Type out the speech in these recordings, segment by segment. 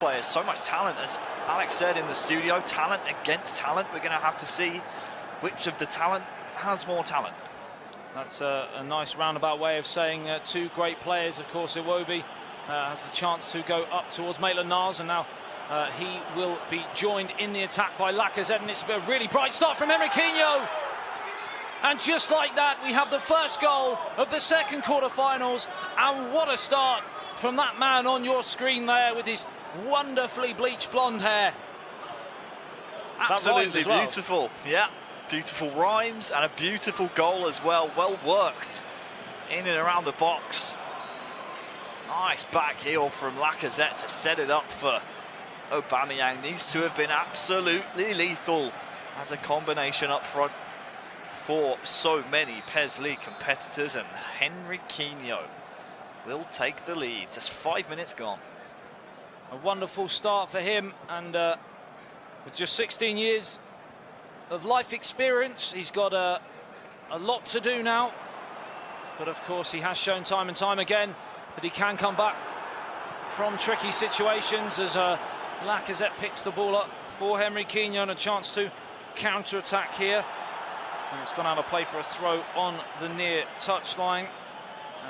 players, so much talent. As Alex said in the studio, talent against talent. We're going to have to see which of the talent has more talent. That's a nice roundabout way of saying two great players. Of course, Iwobi has the chance to go up towards Maitland-Niles, and now he will be joined in the attack by Lacazette, and it's a really bright start from Henriquinho. And just like that, we have the first goal of the second quarter-finals, and what a start from that man on your screen there with his wonderfully bleached blonde hair. Absolutely beautiful, yeah. Beautiful rhymes and a beautiful goal as well. Well worked in and around the box. Nice back heel from Lacazette to set it up for Aubameyang. These two have been absolutely lethal as a combination up front for so many PES League competitors, and Henriquinho will take the lead. Just 5 minutes gone. A wonderful start for him, and with just 16 years of life experience, he's got a lot to do now. But of course, he has shown time and time again that he can come back from tricky situations, as Lacazette picks the ball up for Henriquinho, and a chance to counter-attack here. And it's gone out of play for a throw on the near touchline.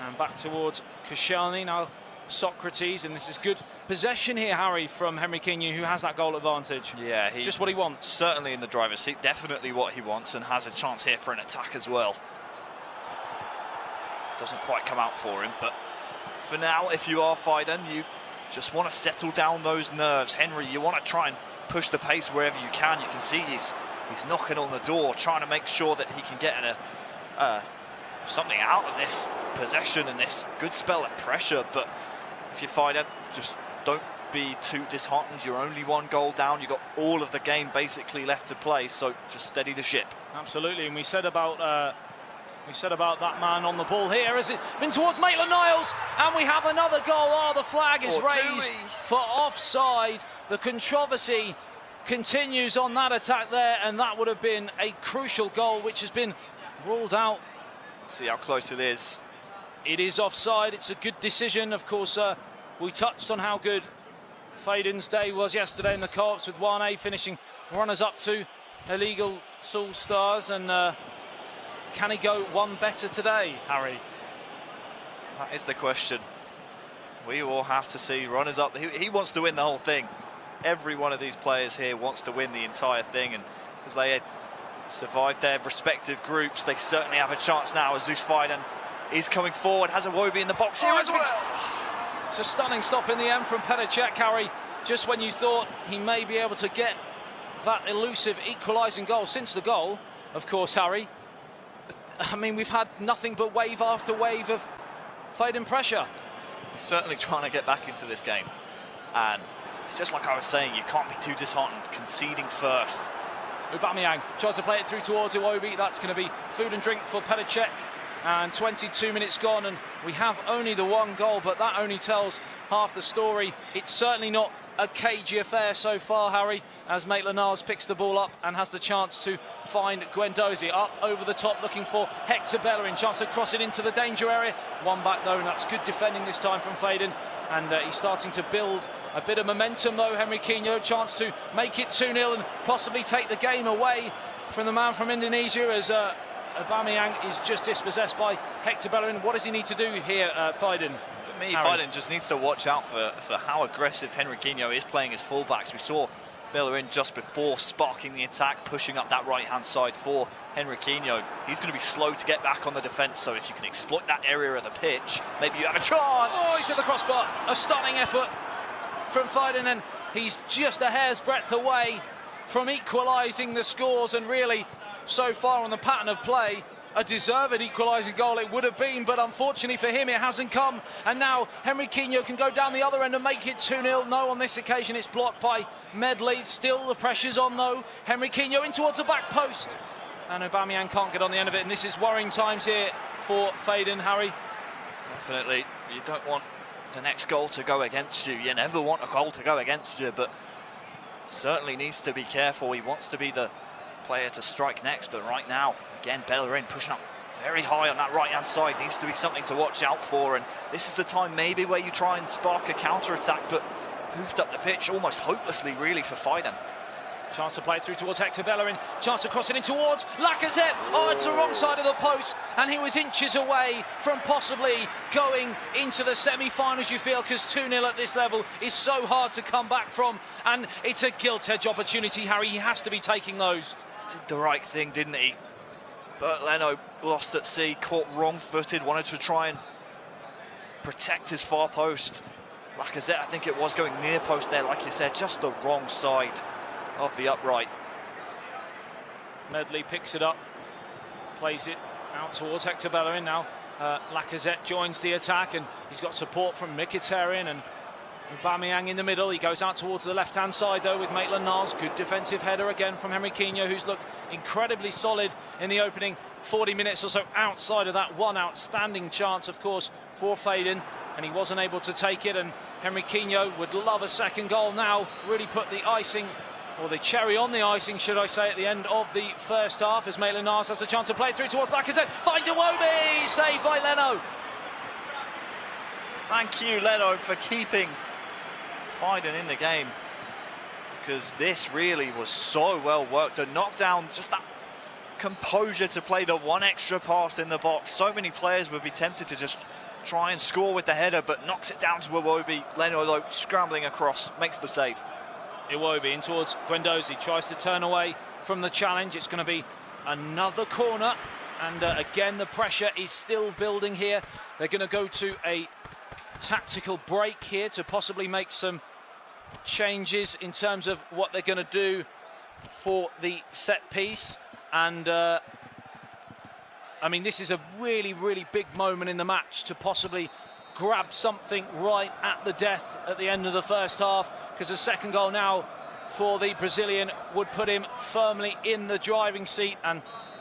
And back towards Koscielny, now Socrates, and this is good possession here, Harry, from Henriquinho, who has that goal advantage. Yeah, just what he wants. Certainly in the driver's seat, definitely what he wants, and has a chance here for an attack as well. Doesn't quite come out for him, but for now, if you are Faidan, you just want to settle down those nerves. Henry, you want to try and push the pace wherever you can. You can see he's knocking on the door, trying to make sure that he can get something out of this possession and this good spell of pressure. But if you find it, just don't be too disheartened. You're only one goal down. You've got all of the game basically left to play, so just steady the ship. Absolutely, and we said about that man on the ball here. Has it been towards Maitland-Niles? And we have another goal. Oh, the flag is raised for offside. The controversy continues on that attack there, and that would have been a crucial goal, which has been ruled out. Let's see how close it is. It is offside. It's a good decision. Of course, we touched on how good Faidan's day was yesterday in the co-ops, with 1A finishing runners-up to illegal Soul Stars, and can he go one better today, Harry? That is the question. We will have to see. Runners-up. He wants to win the whole thing. Every one of these players here wants to win the entire thing, and as they survived their respective groups, they certainly have a chance now, as Zeus Faidan is coming forward, has Iwobi in the box here as well. It's a stunning stop in the end from Petacek, Harry, just when you thought he may be able to get that elusive equalising goal. Since the goal, of course, Harry, I mean, we've had nothing but wave after wave of Faidan pressure. Certainly trying to get back into this game, and it's just like I was saying, you can't be too disheartened conceding first. Aubameyang tries to play it through towards Iwobi. That's going to be food and drink for Petacek. And 22 minutes gone, and we have only the one goal, but that only tells half the story. It's certainly not a cagey affair so far, Harry, as Maitland-Niles picks the ball up and has the chance to find Guendouzi up over the top, looking for Hector Bellerin. Chance to cross it into the danger area. One back though, and that's good defending this time from Faidan. And he's starting to build a bit of momentum though, Henriquinho. Chance to make it 2-0 and possibly take the game away from the man from Indonesia, as Aubameyang is just dispossessed by Hector Bellerin. What does he need to do here, Faidan? For me, Faidan just needs to watch out for how aggressive Henriquinho is playing his fullbacks. We saw Bellerin just before sparking the attack, pushing up that right-hand side for Henriquinho. He's going to be slow to get back on the defence, so if you can exploit that area of the pitch, maybe you have a chance. Oh, he's at the crossbar. A stunning effort from Faidan, and he's just a hair's breadth away from equalising the scores, and really, so far on the pattern of play, a deserved equalising goal it would have been, but unfortunately for him it hasn't come. And now Henriquinho can go down the other end and make it 2-0. No, on this occasion it's blocked by Medley. Still the pressure's on though. Henriquinho in towards the back post, and Aubameyang can't get on the end of it, and this is worrying times here for Faidan, Harry. Definitely, you don't want the next goal to go against you. You never want a goal to go against you, but certainly needs to be careful. He wants to be the player to strike next, but right now, again, Bellerin pushing up very high on that right-hand side. Needs to be something to watch out for, and this is the time maybe where you try and spark a counter-attack, but moved up the pitch almost hopelessly, really, for Faidan. Chance to play through towards Hector Bellerin. Chance to cross it in towards Lacazette. Oh, it's the wrong side of the post. And he was inches away from possibly going into the semi-finals, you feel, because 2-0 at this level is so hard to come back from. And it's a gilt-edge opportunity, Harry. He has to be taking those. He did the right thing, didn't he? But Leno lost at sea, caught wrong-footed, wanted to try and protect his far post. Lacazette, I think it was, going near post there, like you said, just the wrong side of the upright. Medley picks it up, plays it out towards Hector Bellerin now. Lacazette joins the attack, and he's got support from Mkhitaryan and Aubameyang in the middle. He goes out towards the left-hand side, though, with Maitland-Niles. Good defensive header again from Henriquinho, who's looked incredibly solid in the opening 40 minutes or so, outside of that one outstanding chance, of course, for Faidan, and he wasn't able to take it. And Henriquinho would love a second goal now, really put the icing, or the cherry on the icing, should I say, at the end of the first half, as Maitland-Niles has a chance to play through towards Lacazette. Finds Iwobi, saved by Leno. Thank you, Leno, for keeping Faidan in the game, because this really was so well worked. The knockdown, just that composure to play the one extra pass in the box. So many players would be tempted to just try and score with the header, but knocks it down to Iwobi. Leno, though, scrambling across, makes the save. Iwobi in towards Guendouzi, tries to turn away from the challenge. It's going to be another corner, and again the pressure is still building here. They're going to go to a tactical break here to possibly make some changes in terms of what they're going to do for the set piece. And I mean, this is a really, really big moment in the match to possibly grab something right at the death at the end of the first half, because a second goal now for the Brazilian would put him firmly in the driving seat, and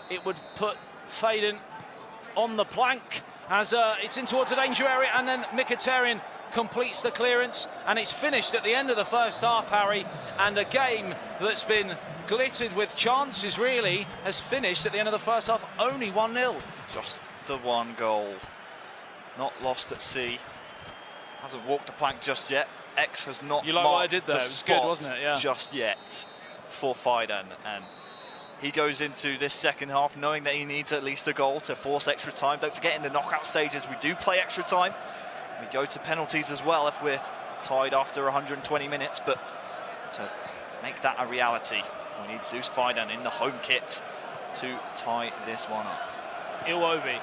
it would put Faidan on the plank as it's in towards the danger area, and then Mkhitaryan completes the clearance, and it's finished at the end of the first half, Harry. And a game that's been glittered with chances really has finished at the end of the first half only 1-0. Just the one goal, not lost at sea. Hasn't walked the plank just yet. X has not you like marked what I did there? the It was spot good, wasn't it? Yeah. just yet for Faidan, and he goes into this second half knowing that he needs at least a goal to force extra time. Don't forget, in the knockout stages we do play extra time. We go to penalties as well if we're tied after 120 minutes, but to make that a reality, we need Zeus Faidan in the home kit to tie this one up. Iwobi,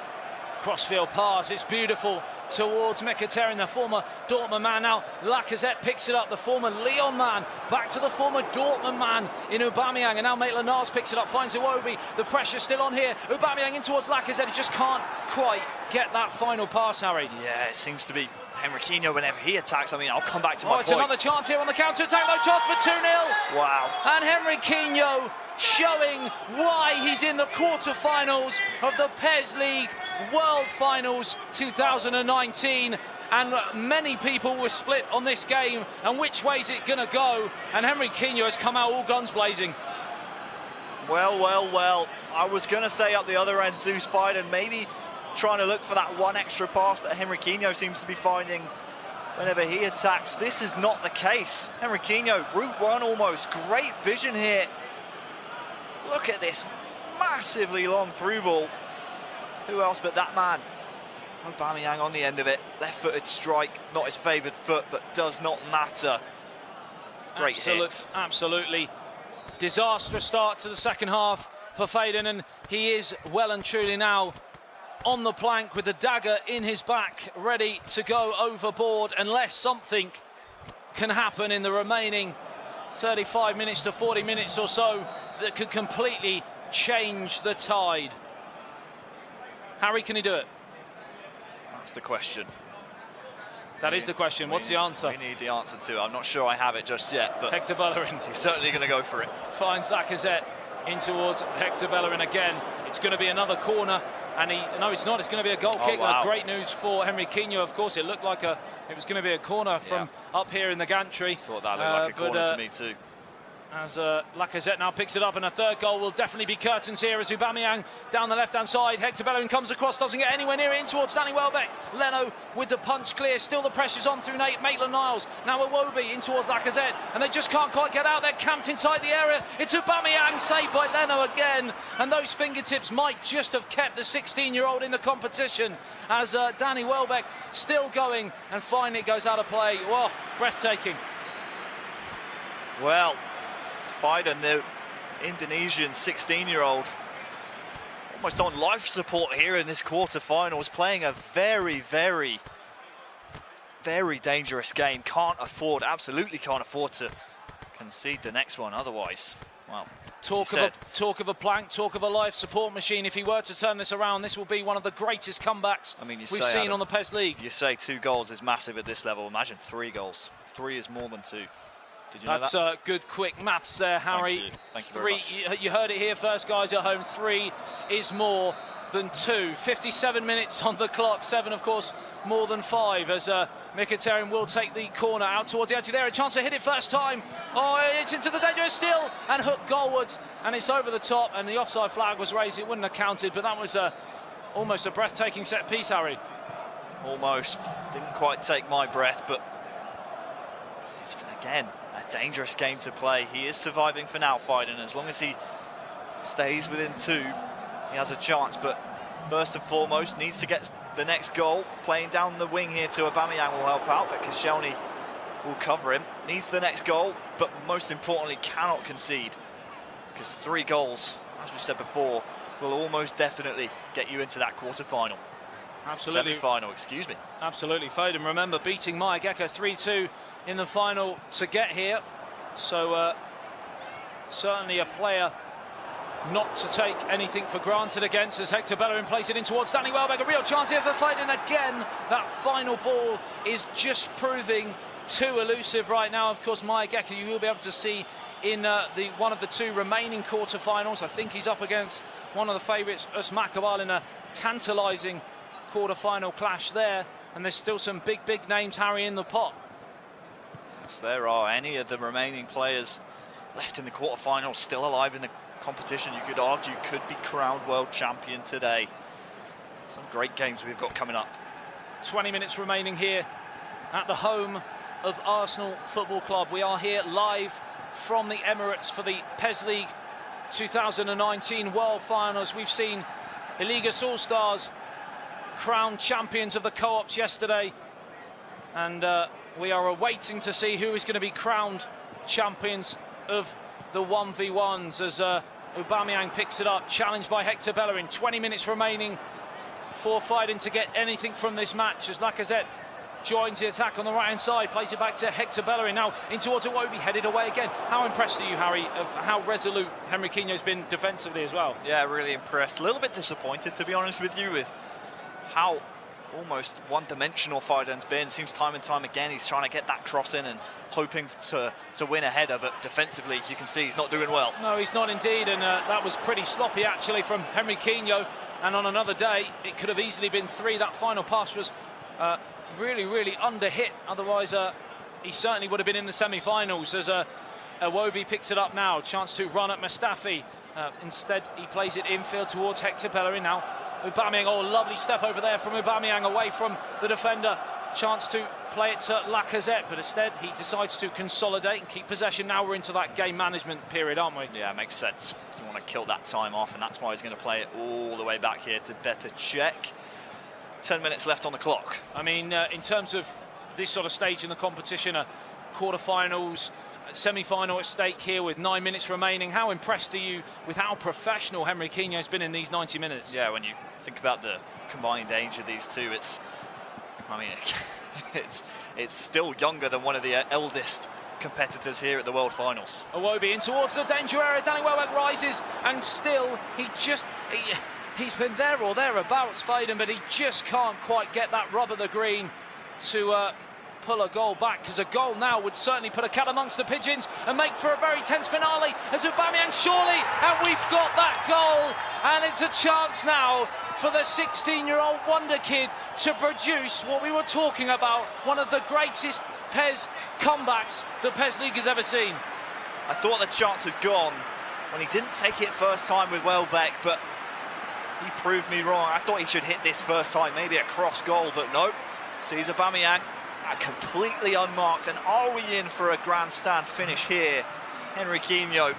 crossfield pass, it's beautiful towards Mkhitaryan, the former Dortmund man. Now Lacazette picks it up, the former Lyon man, back to the former Dortmund man in Aubameyang, and now Maitland-Niles picks it up, finds Iwobi, the pressure's still on here. Aubameyang in towards Lacazette, he just can't quite get that final pass, Harry. Yeah, it seems to be Henriquinho whenever he attacks. I mean, I'll come back to my point. It's another chance here on the counter-attack, no chance for 2-0. Wow. And Henriquinho showing why he's in the quarter-finals of the PES League World Finals 2019. And many people were split on this game and which way is it going to go. And Henriquinho has come out all guns blazing. Well, well, well. I was going to say up the other end, Zeus Faidan maybe trying to look for that one extra pass that Henriquinho seems to be finding whenever he attacks. This is not the case. Henriquinho, route one almost. Great vision here. Look at this massively long through ball. Who else but that man? Aubameyang on the end of it. Left-footed strike, not his favoured foot, but does not matter. Great hit. Absolutely disastrous start to the second half for Faidan, and he is well and truly now on the plank with the dagger in his back, ready to go overboard unless something can happen in the remaining 35 minutes to 40 minutes or so that could completely change the tide. Harry, can he do it? That's the question. That is the question. What's the answer? We need the answer to. I'm not sure I have it just yet, but Hector Bellerin. He's certainly going to go for it. Finds Lacazette in towards Hector Bellerin again. It's going to be another corner, and no, it's not. It's going to be a goal kick. Wow. Great news for Henriquinho. Of course, it looked like it was going to be a corner from up here in the gantry. Thought that looked like a corner to me too. as Lacazette now picks it up, and a third goal will definitely be curtains here as Aubameyang down the left-hand side. Hector Bellerin comes across, doesn't get anywhere near it, in towards Danny Welbeck. Leno with the punch clear, still the pressure's on through Maitland-Niles. Now Iwobi in towards Lacazette, and they just can't quite get out. They're camped inside the area. It's Aubameyang, saved by Leno again, and those fingertips might just have kept the 16-year-old in the competition as Danny Welbeck still going, and finally it goes out of play. Whoa, breathtaking. Well, Faidan, the Indonesian 16-year-old, almost on life support here in this quarter-finals, playing a very, very, very dangerous game. Absolutely can't afford to concede the next one otherwise. Well, talk of a plank, talk of a life support machine. If he were to turn this around, this will be one of the greatest comebacks we've seen on the PES League. You say 2 goals is massive at this level. Imagine 3 goals. 3 is more than 2. Did you know that? That's good, quick maths there, Harry. Thank you very much. You heard it here first, guys at home. 3 is more than 2. 57 minutes on the clock. 7, of course, more than 5. As Mkhitaryan will take the corner out towards the edge there. A chance to hit it first time. Oh, it's into the danger still, and hooked goalwards, and it's over the top. And the offside flag was raised. It wouldn't have counted, but that was almost a breathtaking set piece, Harry. Almost. Didn't quite take my breath, but it's, again, a dangerous game to play. He is surviving for now, Faidan. As long as he stays within 2, he has a chance. But first and foremost, needs to get the next goal. Playing down the wing here to Aubameyang will help out, but Koscielny will cover him. Needs the next goal, but most importantly, cannot concede, because 3 goals, as we said before, will almost definitely get you into that quarter-final. Absolutely. Semi-final, excuse me. Absolutely. Faidan, remember, beating Maigeka 3-2 in the final to get here. So certainly a player not to take anything for granted against, as Hector Bellerin plays it in towards Danny Welbeck. A real chance here for Faidan again. That final ball is just proving too elusive right now. Of course, Maigeka you will be able to see in one of the 2 remaining quarter-finals. I think he's up against one of the favourites, Usmakabal, in a tantalising quarter-final clash there. And there's still some big names, Harry, in the pot. Yes, there are. Any of the remaining players left in the quarter-finals still alive in the competition, you could argue, could be crowned world champion today. Some great games we've got coming up. 20 minutes remaining here at the home of Arsenal Football Club. We are here live from the Emirates for the PES League 2019 World Finals. We've seen Iligas All-Stars crowned champions of the co-ops yesterday, and we are awaiting to see who is going to be crowned champions of the 1v1s as Aubameyang picks it up, challenged by Hector Bellerin. 20 minutes remaining for Faidan to get anything from this match as Lacazette joins the attack on the right-hand side, plays it back to Hector Bellerin, now in towards Iwobi, headed away again. How impressed are you, Harry, of how resolute Henry Quino's been defensively as well? Yeah, really impressed. A little bit disappointed, to be honest with you, with how almost one-dimensional Faidan's been. Seems time and time again he's trying to get that cross in and hoping to win a header, but defensively you can see he's not doing well. No, he's not indeed, and that was pretty sloppy actually from Henry Quino, and on another day it could have easily been 3. That final pass was really under-hit, otherwise he certainly would have been in the semi-finals. As Iwobi picks it up now, chance to run at Mustafi. Instead he plays it infield towards Hector Bellerin. Now Aubameyang, oh, lovely step over there from Aubameyang away from the defender. Chance to play it to Lacazette, but instead he decides to consolidate and keep possession. Now we're into that game management period, aren't we? Yeah, makes sense. You want to kill that time off, and that's why he's going to play it all the way back here to better check. 10 minutes left on the clock. I mean, in terms of this sort of stage in the competition, quarterfinals, semi-final at stake here with 9 minutes remaining. How impressed are you with how professional Henry Quino has been in these 90 minutes? Yeah, when you think about the combined age of these two, I mean, it's still younger than one of the eldest competitors here at the World Finals. Iwobi in towards the danger area. Danny Welbeck rises, and still he's been there or thereabouts, Faidan, but he just can't quite get that rub of the green to pull a goal back, because a goal now would certainly put a cat amongst the pigeons and make for a very tense finale as Aubameyang surely, and we've got that goal, and it's a chance now for the 16-year-old wonder kid to produce what we were talking about, one of the greatest PES comebacks the PES League has ever seen. I thought the chance had gone when he didn't take it first time with Welbeck, but he proved me wrong. I thought he should hit this first time, maybe a cross goal, but no. Sees Aubameyang completely unmarked, and are we in for a grandstand finish here? Henriquinho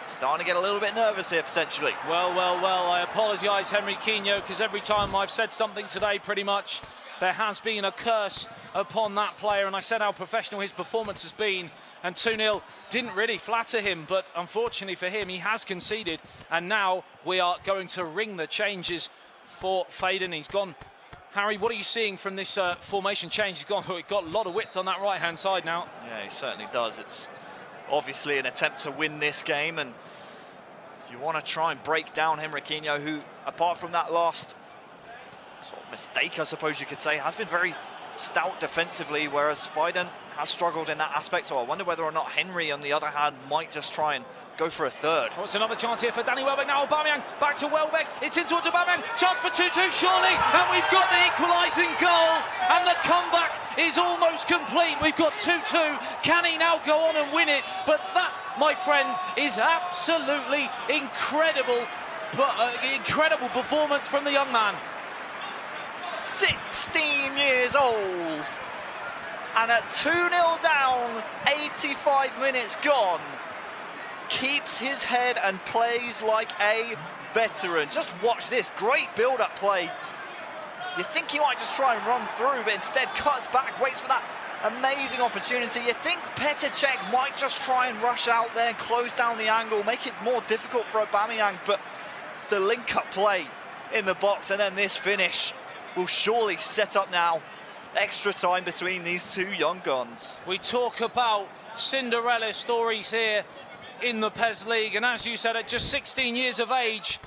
starting to get a little bit nervous here, potentially. Well, I apologise, Henriquinho, because every time I've said something today, pretty much, there has been a curse upon that player, and I said how professional his performance has been, and 2-0 didn't really flatter him, but unfortunately for him, he has conceded, and now we are going to ring the changes for Faidan. He's gone. Harry, what are you seeing from this formation change? He's got a lot of width on that right-hand side now. Yeah, he certainly does. It's obviously an attempt to win this game, and you want to try and break down Henriquinho, who, apart from that last sort of mistake, I suppose you could say, has been very stout defensively, whereas Faidan has struggled in that aspect. So I wonder whether or not Henry, on the other hand, might just try and go for a third. Oh, it's another chance here for Danny Welbeck. Now Aubameyang back to Welbeck. It's in towards Aubameyang. Chance for 2-2, surely. And we've got the equalising goal. And the comeback is almost complete. We've got 2-2. Can he now go on and win it? But that, my friend, is absolutely incredible. But incredible performance from the young man. 16 years old. And at 2-0 down, 85 minutes gone, keeps his head and plays like a veteran. Just watch this great build-up play. You think he might just try and run through, but instead cuts back, waits for that amazing opportunity. You think Petr Cech might just try and rush out there and close down the angle, make it more difficult for Aubameyang, but it's the link-up play in the box, and then this finish will surely set up now extra time between these two young guns. We talk about Cinderella stories here in the PES League, and as you said, at just 16 years of age,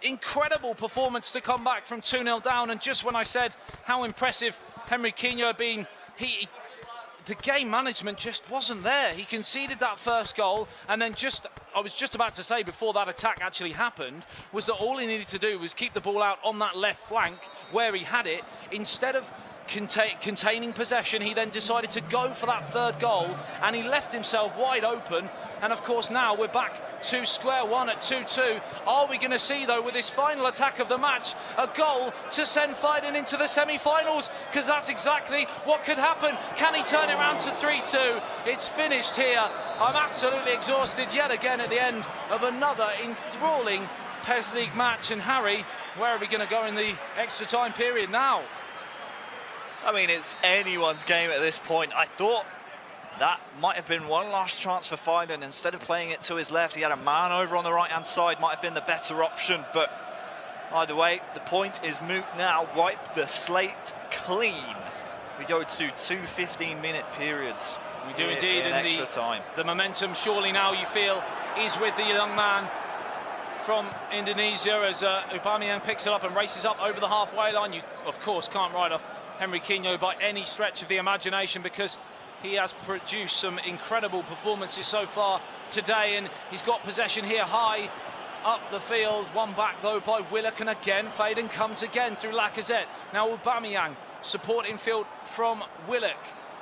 incredible performance to come back from 2-0 down. And just when I said how impressive Henriquinho had been, the game management just wasn't there. He conceded that first goal, and then I was just about to say, before that attack actually happened, was that all he needed to do was keep the ball out on that left flank where he had it. Instead of containing possession, he then decided to go for that third goal, and he left himself wide open. And of course now we're back to square one at 2-2. Are we going to see, though, with this final attack of the match, a goal to send Faidan into the semi-finals? Because that's exactly what could happen. Can he turn it around to 3-2? It's finished here. I'm absolutely exhausted yet again at the end of another enthralling PES League match. And Harry, where are we going to go in the extra time period now? I mean, it's anyone's game at this point. I thought that might have been one last chance for Faidan. Instead of playing it to his left, he had a man over on the right-hand side, might have been the better option. But either way, the point is moot now. Wipe the slate clean. We go to 2 15-minute periods. We do indeed. In extra time. The momentum surely now, you feel, is with the young man from Indonesia, as Aubameyang picks it up and races up over the halfway line. You, of course, can't write off Henriquinho by any stretch of the imagination, because he has produced some incredible performances so far today, and he's got possession here high up the field. One back though by Willock, and again Faidan comes again through Lacazette. Now Aubameyang supporting field from Willock.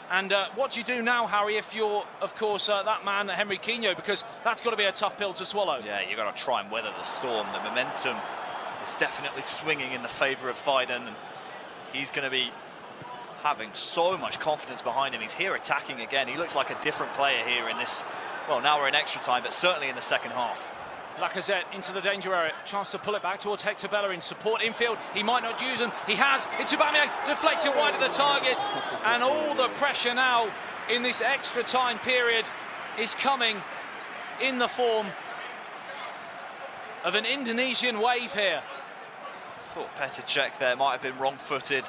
And what do you do now, Harry, if you're, of course, that man, Henriquinho, because that's got to be a tough pill to swallow? Yeah, you've got to try and weather the storm. The momentum is definitely swinging in the favour of Faidan, and he's going to be having so much confidence behind him. He's here attacking again. He looks like a different player here in this, well, now we're in extra time, but certainly in the second half. Lacazette into the danger area, chance to pull it back towards Hector Bellerin, support infield, he might not use them, he has, it's Aubameyang, deflected wide of the target, and all the pressure now in this extra time period is coming in the form of an Indonesian wave here. Thought Petr Cech there might have been wrong-footed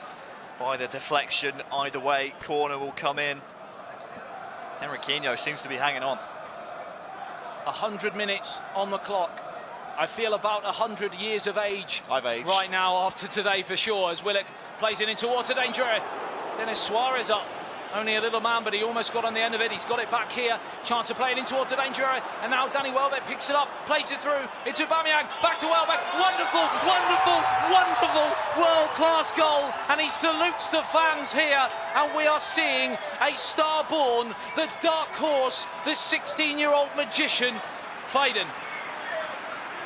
by the deflection. Either way, corner will come in. Henriquinho seems to be hanging on. 100 minutes on the clock. I feel about 100 years of age. I've aged right now after today for sure, as Willock plays it into water danger area. Dennis Suarez up Only a little man, but he almost got on the end of it. He's got it back here. Chance to play it in towards the danger area. And now Danny Welbeck picks it up, plays it through. It's Aubameyang, back to Welbeck. Wonderful, wonderful, wonderful, world-class goal. And he salutes the fans here. And we are seeing a star born, the dark horse, the 16-year-old magician, Faidan.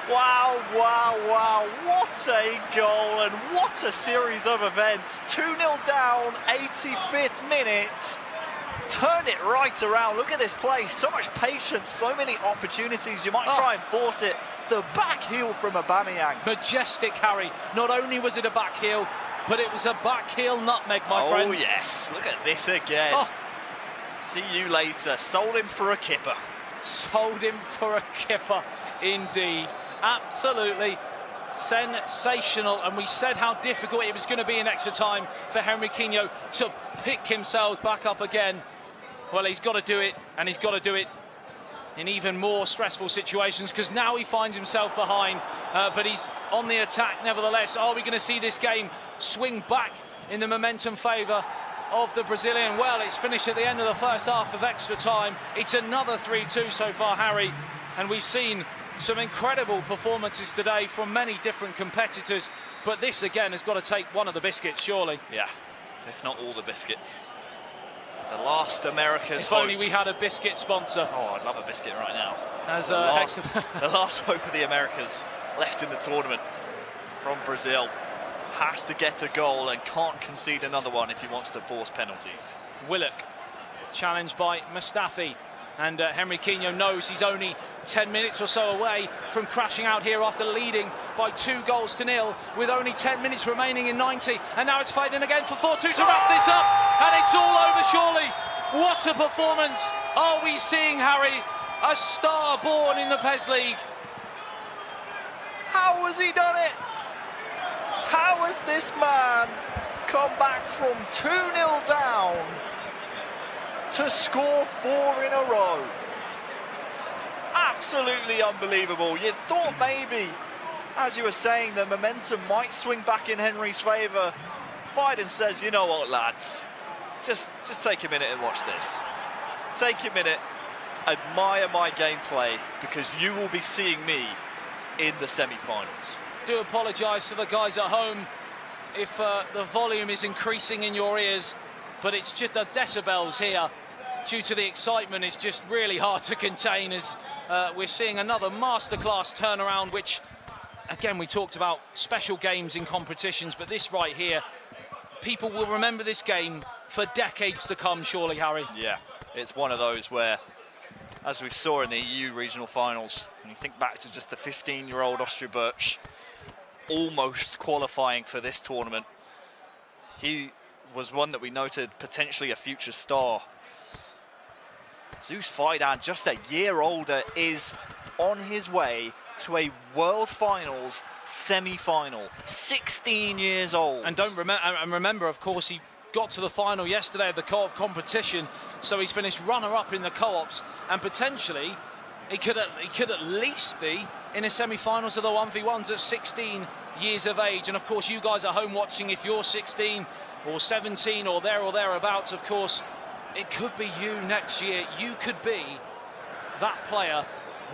Wow, wow, wow, what a goal and what a series of events. 2-0 down, 85th minute. Turned it right around. Look at this play, so much patience, so many opportunities. You might try and force it. The back heel from Aubameyang. Majestic, Harry. Not only was it a back heel, but it was a back heel nutmeg, my friend. Oh yes, look at this again. See you later. Sold him for a kipper. Sold him for a kipper, indeed. Absolutely sensational, and we said how difficult it was going to be in extra time for Henriquinho to pick himself back up again. Well, he's got to do it, and he's got to do it in even more stressful situations, because now he finds himself behind, but he's on the attack nevertheless. Are we going to see this game swing back in the momentum favour of the Brazilian? Well, it's finished at the end of the first half of extra time. It's another 3-2 so far, Harry, and we've seen some incredible performances today from many different competitors, but this again has got to take one of the biscuits, surely. Yeah, if not all the biscuits. The last America's If only we had a biscuit sponsor. Oh, I'd love a biscuit right now. As the last hope of the Americas left in the tournament from Brazil has to get a goal and can't concede another one if he wants to force penalties. Willock challenged by Mustafi. And Henriquinho knows he's only 10 minutes or so away from crashing out here after leading by 2-0 with only 10 minutes remaining in 90. And now it's Faidan again for 4-2 to wrap this up. And it's all over, surely. What a performance are we seeing, Harry? A star born in the PES League. How has he done it? How has this man come back from 2-0 down to score 4 in a row? Absolutely unbelievable. You thought maybe, as you were saying, the momentum might swing back in Henry's favour. Faidan says, you know what, lads, just take a minute and watch this. Take a minute, admire my gameplay, because you will be seeing me in the semi-finals. Do apologise to the guys at home if the volume is increasing in your ears, but it's just the decibels here due to the excitement. It's just really hard to contain as we're seeing another masterclass turnaround, which, again, we talked about special games in competitions, but this right here, people will remember this game for decades to come, surely, Harry. Yeah, it's one of those where, as we saw in the EU regional finals, when you think back to just a 15-year-old Austria Birch almost qualifying for this tournament, he was one that we noted potentially a future star. Zeus Faidan, just a year older, is on his way to a World Finals semi-final. 16 years old. And remember, of course, he got to the final yesterday of the co-op competition, so he's finished runner-up in the co-ops, and potentially he could at least be in the semi-finals of the 1v1s at 16 years of age. And of course, you guys at home watching, if you're 16 or 17 or thereabouts, of course, it could be you next year. You could be that player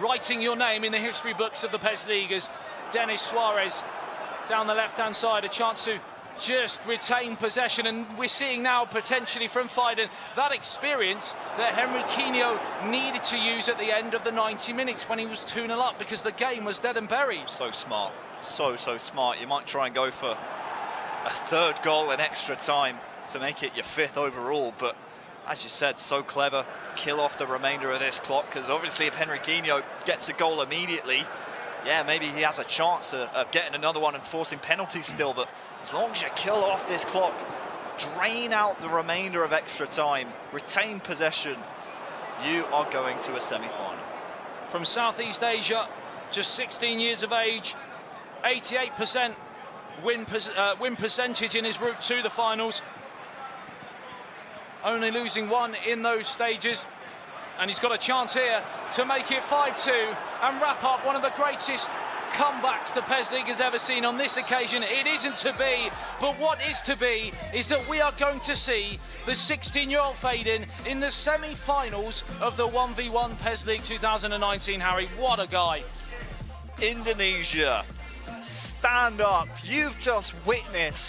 writing your name in the history books of the PES League as Denis Suarez down the left-hand side, a chance to just retain possession. And we're seeing now potentially from Faidan that experience that Henriquinho needed to use at the end of the 90 minutes when he was 2-0 up, because the game was dead and buried. So smart, so smart. You might try and go for a third goal in extra time to make it your 5th overall, but as you said, so clever, kill off the remainder of this clock, because obviously if Henriquinho gets a goal immediately, yeah, maybe he has a chance of getting another one and forcing penalties still, but as long as you kill off this clock, drain out the remainder of extra time, retain possession, you are going to a semi-final. From Southeast Asia, just 16 years of age, 88% win percentage in his route to the finals. Only losing one in those stages, and he's got a chance here to make it 5-2 and wrap up one of the greatest comebacks the PES League has ever seen. On this occasion, it isn't to be, but what is to be is that we are going to see the 16-year-old Faidan in the semi-finals of the 1v1 PES League 2019, Harry. What a guy. Indonesia, stand up. You've just witnessed